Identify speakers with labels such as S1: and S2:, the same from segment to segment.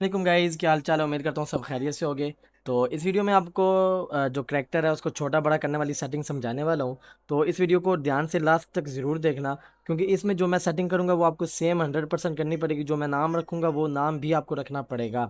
S1: वालेकुम गाइज़, क्या हाल चाल है। उम्मीद करता हूँ सब खैरियत से होगे। तो इस वीडियो में आपको जो करैक्टर है उसको छोटा बड़ा करने वाली सेटिंग समझाने वाला हूँ। तो इस वीडियो को ध्यान से लास्ट तक ज़रूर देखना, क्योंकि इसमें जो मैं सेटिंग करूँगा वो आपको सेम 100% करनी पड़ेगी। जो मैं नाम रखूँगा वो नाम भी आपको रखना पड़ेगा।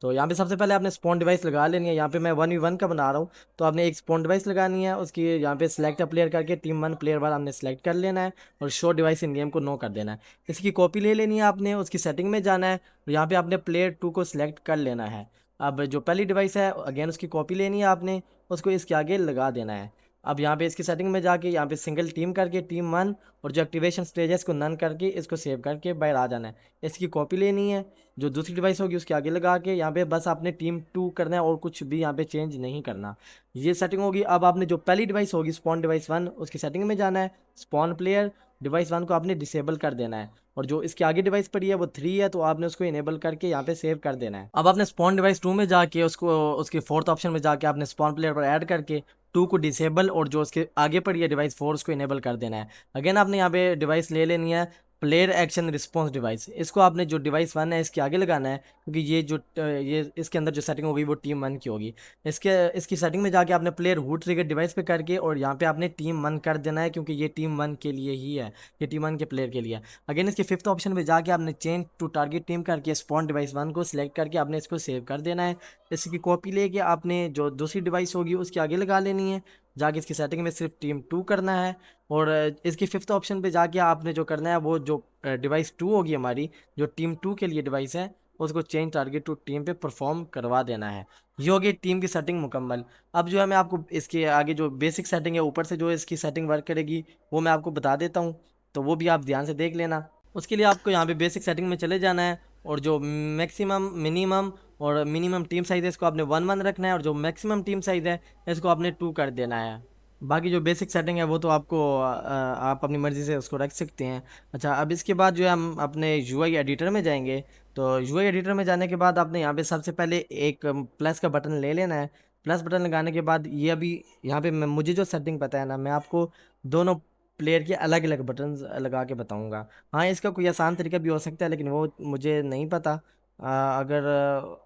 S1: तो यहाँ पे सबसे पहले आपने स्पॉन डिवाइस लगा लेनी है। यहाँ पे मैं 1v1 का बना रहा हूँ, तो आपने एक स्पॉन डिवाइस लगानी है। उसकी यहाँ पे सिलेक्ट प्लेयर करके टीम 1 प्लेयर बाद आपने सेलेक्ट कर लेना है और शो डिवाइस इन गेम को नो कर देना है। इसकी कॉपी ले लेनी है आपने, उसकी सेटिंग में जाना है। तो यहाँ पे आपने प्लेयर 2 को सिलेक्ट कर लेना है। अब जो पहली डिवाइस है अगेन उसकी कॉपी लेनी है आपने, उसको इसके आगे लगा देना है। अब यहाँ पे इसकी सेटिंग में जाके यहाँ पे सिंगल टीम करके टीम 1 और जो एक्टिवेशन स्टेज है इसको नन करके इसको सेव करके बाहर आ जाना है। इसकी कॉपी लेनी है, जो दूसरी डिवाइस होगी उसके आगे लगा के यहाँ पे बस आपने टीम 2 करना है और कुछ भी यहाँ पे चेंज नहीं करना। ये सेटिंग होगी। अब आपने जो पहली डिवाइस होगी स्पॉन डिवाइस 1 उसकी सेटिंग में जाना है। स्पॉन प्लेयर डिवाइस 1 को आपने डिसेबल कर देना है, और जो इसके आगे डिवाइस पड़ी है वो 3 है, तो आपने उसको इनेबल करके यहाँ पे सेव कर देना है। अब आपने स्पॉन डिवाइस 2 में जाके उसको उसके फोर्थ ऑप्शन में जाके आपने स्पॉन प्लेयर पर ऐड करके 2 को डिसेबल और जो उसके आगे पड़ी है डिवाइस 4 उसको इनेबल कर देना है। अगेन आपने यहाँ पे डिवाइस ले लेनी है प्लेयर एक्शन रिस्पॉन्स डिवाइस। इसको आपने जो डिवाइस 1 है इसके आगे लगाना है, क्योंकि ये इसके अंदर जो सेटिंग होगी वो टीम 1 की होगी। इसकी सेटिंग में जाके आपने प्लेयर हु ट्रिगर डिवाइस पे करके और यहाँ पे आपने टीम 1 कर देना है, क्योंकि ये टीम 1 के लिए ही है, ये टीम 1 के प्लेयर के लिए है। अगेन इसके फिफ्थ ऑप्शन पे जाके आपने चेंज टू टारगेट टीम करके स्पॉन डिवाइस 1 को सिलेक्ट करके आपने इसको सेव कर देना है। इसकी कॉपी लेके आपने जो दूसरी डिवाइस होगी उसके आगे लगा लेनी है। जाके इसकी सेटिंग में सिर्फ टीम 2 करना है। और इसकी फिफ्थ ऑप्शन पे जाके आपने जो करना है वो जो डिवाइस 2 होगी हमारी, जो टीम 2 के लिए डिवाइस है, उसको चेंज टारगेट टू टीम पे परफॉर्म करवा देना है। ये होगी टीम की सेटिंग मुकम्मल। अब जो है मैं आपको इसके आगे जो बेसिक सेटिंग है ऊपर से जो इसकी सेटिंग वर्क करेगी वो मैं आपको बता देता हूँ, तो वो भी आप ध्यान से देख लेना। उसके लिए आपको यहाँ पे बेसिक सेटिंग में चले जाना है, और जो मैक्सिमम मिनिमम और मिनिमम टीम साइज़ है इसको आपने 1 1 रखना है, और जो मैक्सिमम टीम साइज़ है इसको आपने 2 कर देना है। बाकी जो बेसिक सेटिंग है वो तो आपको आप अपनी मर्ज़ी से उसको रख सकते हैं। अच्छा, अब इसके बाद जो है हम अपने यूआई एडिटर में जाएंगे। तो यूआई एडिटर में जाने के बाद आपने यहाँ पे सबसे पहले एक प्लस का बटन ले लेना है। प्लस बटन लगाने के बाद ये अभी यहाँ पे मुझे जो सेटिंग पता है ना, मैं आपको दोनों प्लेयर के अलग अलग बटन लगा के बताऊंगा। हाँ, इसका कोई आसान तरीका भी हो सकता है लेकिन वो मुझे नहीं पता। अगर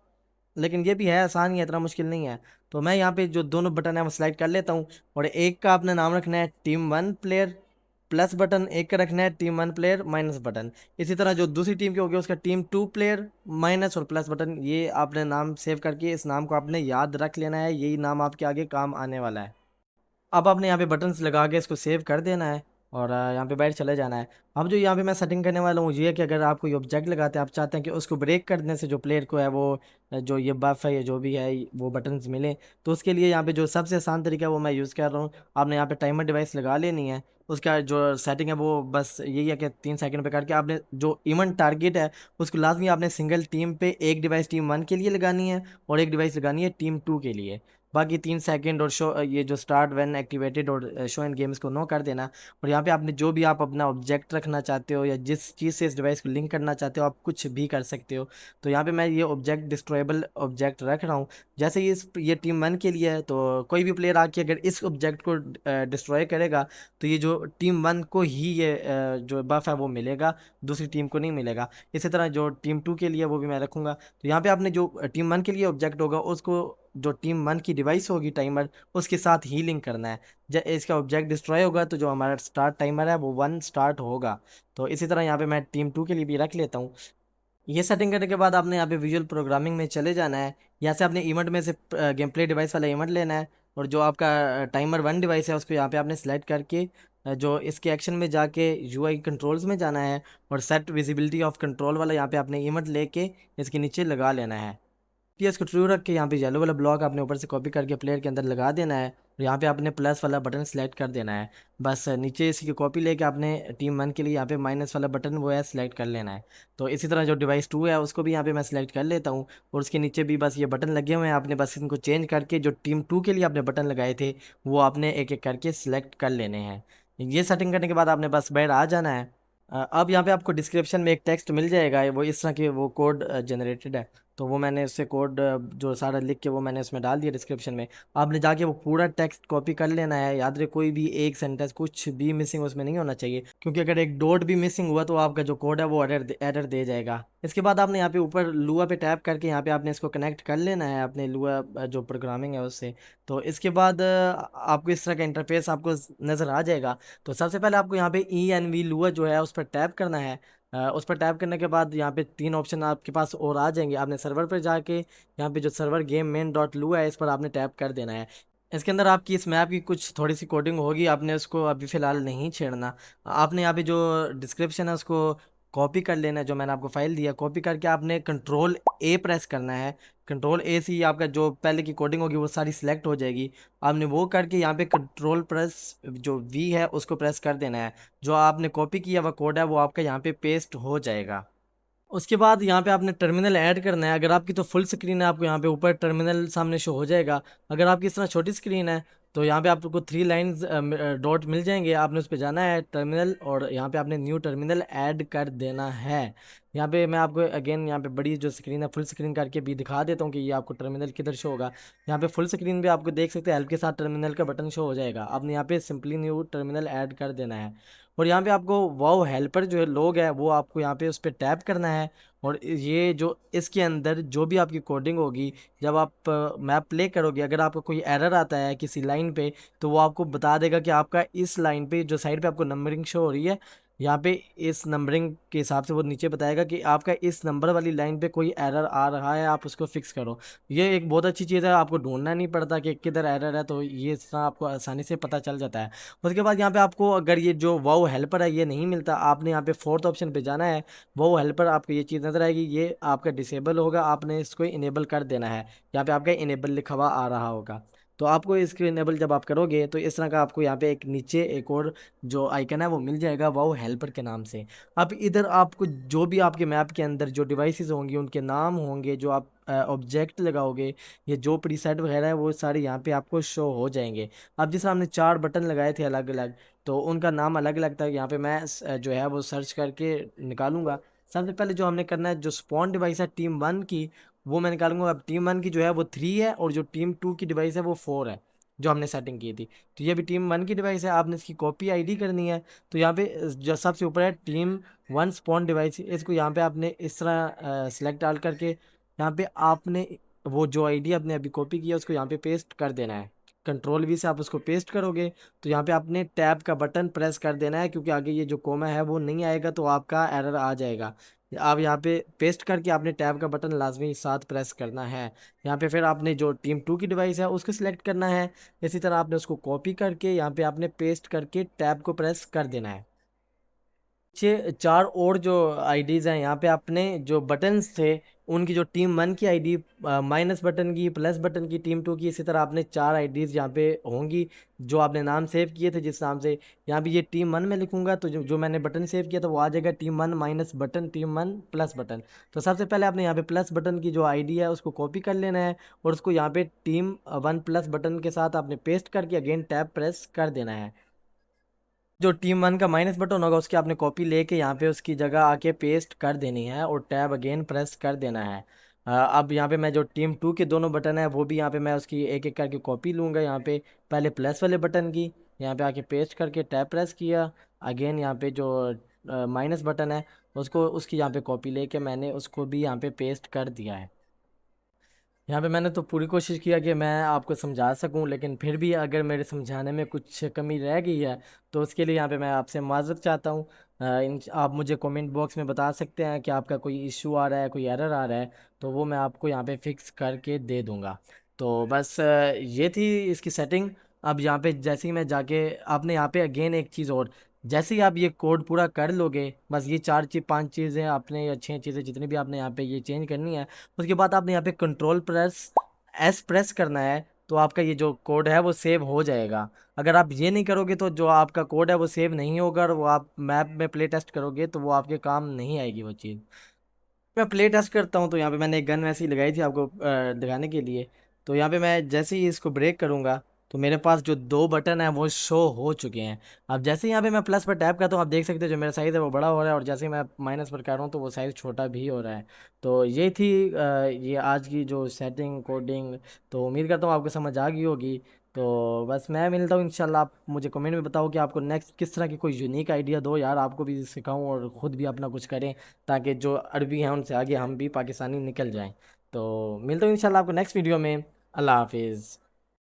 S1: लेकिन ये भी है, आसान ही है, इतना मुश्किल नहीं है। तो मैं यहाँ पे जो दोनों बटन है वो सिलेक्ट कर लेता हूँ, और एक का आपने नाम रखना है टीम 1 प्लेयर प्लस बटन, एक का रखना है टीम 1 प्लेयर माइनस बटन। इसी तरह जो दूसरी टीम की होगी उसका टीम 2 प्लेयर माइनस और प्लस बटन। ये आपने नाम सेव करके इस नाम को आपने याद रख लेना है, यही नाम आपके आगे काम आने वाला है। अब आपने यहाँ पे बटन्स लगा के इसको सेव कर देना है, और यहाँ पे बाहर चले जाना है। अब जो यहाँ पे मैं सेटिंग करने वाला हूँ ये है कि अगर आप कोई ऑब्जेक्ट लगाते हैं, आप चाहते हैं कि उसको ब्रेक करने से जो प्लेयर को है वो जो ये बफ है या जो भी है वो बटन्स मिले, तो उसके लिए यहाँ पे जो सबसे आसान तरीका है वो मैं यूज़ कर रहा हूँ। आपने यहाँ पे टाइमर डिवाइस लगा लेनी है। उसका जो सेटिंग है वो बस यही है कि 3 सेकंड पे करके आपने जो इवेंट टारगेट है उसको लाजमी आपने सिंगल टीम पे एक डिवाइस टीम 1 के लिए लगानी है और एक डिवाइस लगानी है टीम 2 के लिए। बाकी 3 सेकंड और शो ये जो स्टार्ट व्हेन एक्टिवेटेड और शो एंड गेम्स को नो कर देना। और यहाँ पे आपने जो भी आप अपना ऑब्जेक्ट रखना चाहते हो या जिस चीज़ से इस डिवाइस को लिंक करना चाहते हो आप कुछ भी कर सकते हो। तो यहाँ पे मैं ये ऑब्जेक्ट डिस्ट्रॉयबल ऑब्जेक्ट रख रहा हूँ। जैसे ये टीम 1 के लिए है, तो कोई भी प्लेयर आके अगर इस ऑब्जेक्ट को डिस्ट्रॉय करेगा तो ये जो टीम 1 को ही ये जो बफ है वो मिलेगा, दूसरी टीम को नहीं मिलेगा। इसी तरह जो टीम 2 के लिए वो भी मैं रखूँगा। तो यहाँ पे आपने जो टीम 1 के लिए ऑब्जेक्ट होगा उसको जो टीम 1 की डिवाइस होगी टाइमर उसके साथ ही लिंक करना है। जब इसका ऑब्जेक्ट डिस्ट्रॉय होगा तो जो हमारा स्टार्ट टाइमर है वो 1 स्टार्ट होगा। तो इसी तरह यहाँ पे मैं टीम 2 के लिए भी रख लेता हूँ। ये सेटिंग करने के बाद आपने यहाँ पे विजुअल प्रोग्रामिंग में चले जाना है। यहाँ से आपने इवेंट में से गेम प्ले डिवाइस वाला इवेंट लेना है, और जो आपका टाइमर 1 डिवाइस है उसको यहाँ पे आपने सेलेक्ट करके जो इसके एक्शन में जाके यूआई कंट्रोल्स में जाना है, और सेट विजिबिलिटी ऑफ कंट्रोल वाला यहाँ पे आपने इवेंट लेके इसके नीचे लगा लेना है। टीएस को ट्रू रख के यहाँ पे येलो वाला ब्लॉक आपने ऊपर से कॉपी करके प्लेयर के अंदर लगा देना है, और यहाँ पे आपने प्लस वाला बटन सेलेक्ट कर देना है। बस नीचे इसकी कॉपी लेके आपने टीम 1 के लिए यहाँ पे माइनस वाला बटन वो है सेलेक्ट कर लेना है। तो इसी तरह जो डिवाइस 2 है उसको भी यहाँ पे मैं सेलेक्ट कर लेता हूँ, और उसके नीचे भी बस ये बटन लगे हुए हैं, आपने बस इनको चेंज करके जो टीम 2 के लिए आपने बटन लगाए थे वो आपने एक एक करके सिलेक्ट कर लेने हैं। ये सेटिंग करने के बाद आपने बस बाहर आ जाना है। अब यहाँ पे आपको डिस्क्रिप्शन में एक टेक्स्ट मिल जाएगा, वो इस तरह के वो कोड जनरेटेड है। तो वो मैंने उससे कोड जो सारा लिख के वो मैंने उसमें डाल दिया डिस्क्रिप्शन में। आपने जाके वो पूरा टेक्स्ट कॉपी कर लेना है। याद रहे कोई भी एक सेंटेंस कुछ भी मिसिंग उसमें नहीं होना चाहिए, क्योंकि अगर एक डॉट भी मिसिंग हुआ तो आपका जो कोड है वो एरर दे जाएगा। इसके बाद आपने यहाँ पे ऊपर लुआ पे टैप करके यहाँ पे आपने इसको कनेक्ट कर लेना है अपने लुआ जो प्रोग्रामिंग है उससे। तो इसके बाद आपको इस तरह का इंटरफेस आपको नज़र आ जाएगा। तो सबसे पहले आपको यहाँ पे ENV लुआ जो है उस पर टैप करना है। उस पर टैप करने के बाद यहाँ पे 3 ऑप्शन आपके पास और आ जाएंगे। आपने सर्वर पर जाके यहाँ पे जो सर्वर गेम मेन डॉट लू है इस पर आपने टैप कर देना है। इसके अंदर आपकी इस मैप की कुछ थोड़ी सी कोडिंग होगी, आपने उसको अभी फ़िलहाल नहीं छेड़ना। आपने यहाँ पे जो डिस्क्रिप्शन है उसको कॉपी कर लेना है, जो मैंने आपको फाइल दिया कॉपी करके आपने कंट्रोल A प्रेस करना है। कंट्रोल A से ही आपका जो पहले की कोडिंग होगी वो सारी सिलेक्ट हो जाएगी। आपने वो करके यहाँ पे कंट्रोल प्रेस जो V है उसको प्रेस कर देना है। जो आपने कॉपी किया हुआ कोड है वो आपका यहाँ पे पेस्ट हो जाएगा। उसके बाद यहाँ पे आपने टर्मिनल ऐड करना है। अगर आपकी तो फुल स्क्रीन है आपको यहाँ पे ऊपर टर्मिनल सामने शो हो जाएगा। अगर आपकी इस तरह छोटी स्क्रीन है तो यहाँ पे आपको 3 लाइंस डॉट मिल जाएंगे। आपने उस पर जाना है टर्मिनल, और यहाँ पे आपने न्यू टर्मिनल ऐड कर देना है। यहाँ पे मैं आपको अगेन यहाँ पे बड़ी जो स्क्रीन है फुल स्क्रीन करके भी दिखा देता हूँ कि ये आपको टर्मिनल किधर शो होगा। यहाँ पे फुल स्क्रीन पे आपको देख सकते हैं हेल्प के साथ टर्मिनल का बटन शो हो जाएगा। आपने यहाँ पे सिंपली न्यू टर्मिनल ऐड कर देना है। और यहाँ पे आपको वाओ हेल्पर जो है लोग है वो आपको यहाँ पे उस पर टैप करना है। और ये जो इसके अंदर जो भी आपकी कोडिंग होगी, जब आप मैप प्ले करोगे अगर आपको कोई एरर आता है किसी लाइन पे तो वो आपको बता देगा कि आपका इस लाइन पे जो साइड पे आपको नंबरिंग शो हो रही है यहाँ पे इस नंबरिंग के हिसाब से वो नीचे बताएगा कि आपका इस नंबर वाली लाइन पे कोई एरर आ रहा है, आप उसको फिक्स करो। ये एक बहुत अच्छी चीज़ है, आपको ढूंढना नहीं पड़ता कि किधर एरर है, तो ये इस तरह आपको आसानी से पता चल जाता है। उसके बाद यहाँ पे आपको अगर ये जो वाओ हेल्पर है ये नहीं मिलता, आपने यहाँ पे फोर्थ ऑप्शन पे जाना है। वो हेल्पर आपको ये चीज़ नज़र आएगी, ये आपका डिसेबल होगा, आपने इसको इनेबल कर देना है। यहाँ पे आपका इनेबल लिखा हुआ आ रहा होगा। तो आपको इसको इनेबल जब आप करोगे तो इस तरह का आपको यहाँ पे एक नीचे एक और जो आइकन है वो मिल जाएगा वाओ हेल्पर के नाम से। अब इधर आपको जो भी आपके मैप के अंदर जो डिवाइसेस होंगी उनके नाम होंगे, जो आप ऑब्जेक्ट लगाओगे, ये जो प्रीसेट वगैरह है वो सारे यहाँ पे आपको शो हो जाएंगे। अब जिस हमने 4 बटन लगाए थे अलग अलग, तो उनका नाम अलग अलग था। यहाँ पे मैं जो है वो सर्च करके निकालूंगा। सबसे पहले जो हमने करना है जो स्पॉन डिवाइस है टीम 1 की वो मैं निकालूंगा। अब टीम 1 की जो है वो 3 है और जो टीम 2 की डिवाइस है वो 4 है जो हमने सेटिंग की थी। तो ये भी टीम 1 की डिवाइस है, आपने इसकी कॉपी आईडी करनी है। तो यहाँ पे जो सबसे ऊपर है टीम 1 स्पॉन डिवाइस, इसको यहाँ पे आपने इस तरह सिलेक्ट डाल करके यहाँ पे आपने वो जो आईडी आपने अभी कॉपी किया उसको यहाँ पे पेस्ट कर देना है। कंट्रोल V से आप उसको पेस्ट करोगे तो यहाँ पे आपने टैब का बटन प्रेस कर देना है, क्योंकि आगे ये जो कोमा है वो नहीं आएगा तो आपका एरर आ जाएगा। आप यहाँ पे पेस्ट करके आपने टैब का बटन लाजमी साथ प्रेस करना है। यहाँ पे फिर आपने जो टीम 2 की डिवाइस है उसको सिलेक्ट करना है। इसी तरह आपने उसको कॉपी करके यहाँ पे आपने पेस्ट करके टैब को प्रेस कर देना है। 4 और जो आईडीज़ हैं यहाँ पे आपने जो बटन्स थे उनकी जो टीम 1 की आईडी, माइनस बटन की, प्लस बटन की, टीम 2 की, इसी तरह आपने 4 आईडीज़ यहाँ पे होंगी जो आपने नाम सेव किए थे जिस नाम से। यहाँ पे ये टीम 1 में लिखूंगा तो जो मैंने बटन सेव किया था वो आ जाएगा team 1 minus button, team 1 plus button. तो सबसे पहले आपने यहाँ पे प्लस बटन की जो आईडी है उसको कॉपी कर लेना है और उसको यहाँ पे टीम 1 प्लस बटन के साथ आपने पेस्ट करके अगेन टैब प्रेस कर देना है। जो टीम 1 का माइनस बटन होगा उसकी आपने कॉपी लेके यहाँ पे उसकी जगह आके पेस्ट कर देनी है और टैब अगेन प्रेस कर देना है। अब यहाँ पे मैं जो टीम 2 के दोनों बटन है वो भी यहाँ पे मैं उसकी एक एक करके कॉपी लूँगा। यहाँ पे पहले प्लस वाले बटन की यहाँ पे आके पेस्ट करके टैब प्रेस किया। अगेन यहाँ पे जो माइनस बटन है उसको उसकी यहाँ पे कॉपी लेके मैंने उसको भी यहाँ पे पेस्ट कर दिया है। यहाँ पे मैंने तो पूरी कोशिश किया कि मैं आपको समझा सकूं, लेकिन फिर भी अगर मेरे समझाने में कुछ कमी रह गई है तो उसके लिए यहाँ पे मैं आपसे माज़रत चाहता हूँ। आप मुझे कमेंट बॉक्स में बता सकते हैं कि आपका कोई इशू आ रहा है, कोई एरर आ रहा है, तो वो मैं आपको यहाँ पे फिक्स करके दे दूँगा। तो बस ये थी इसकी सेटिंग। अब यहाँ पे जैसे ही मैं जाके आपने यहाँ पे अगेन एक चीज़ और, जैसे ही आप ये कोड पूरा कर लोगे, बस ये 4 5 चीज़ें आपने या 6 चीज़ें जितनी भी आपने यहाँ पे ये चेंज करनी है, उसके बाद आपने यहाँ पे कंट्रोल प्रेस प्रेस करना है तो आपका ये जो कोड है वो सेव हो जाएगा। अगर आप ये नहीं करोगे तो जो आपका कोड है वो सेव नहीं होगा और वो आप मैप में प्ले टेस्ट करोगे तो वो आपके काम नहीं आएगी वो चीज़। मैं प्ले टेस्ट करता हूँ तो यहाँ पे मैंने एक गन वैसे ही लगाई थी आपको दिखाने के लिए। तो यहाँ पे मैं जैसे ही इसको ब्रेक करूँगा तो मेरे पास जो दो बटन है वो शो हो चुके हैं। अब जैसे ही यहाँ पे मैं प्लस पर टैप करता हूँ, आप देख सकते हो जो मेरा साइज़ है वो बड़ा हो रहा है, और जैसे ही मैं माइनस पर कर रहा हूँ तो वो साइज़ छोटा भी हो रहा है। तो ये थी ये आज की जो सेटिंग कोडिंग। तो उम्मीद करता हूँ आपको समझ आ गई होगी। तो बस मैं मिलता हूँ इंशाल्लाह। आप मुझे कमेंट में बताओ कि आपको नेक्स्ट किस तरह की कोई यूनिक आइडिया दो यार, आपको भी सिखाऊं और ख़ुद भी अपना कुछ करें, ताकि जो अरबी हैं उनसे आगे हम भी पाकिस्तानी निकल जाएं। तो मिलता हूँ इंशाल्लाह आपको नेक्स्ट वीडियो में। अल्लाह हाफिज़।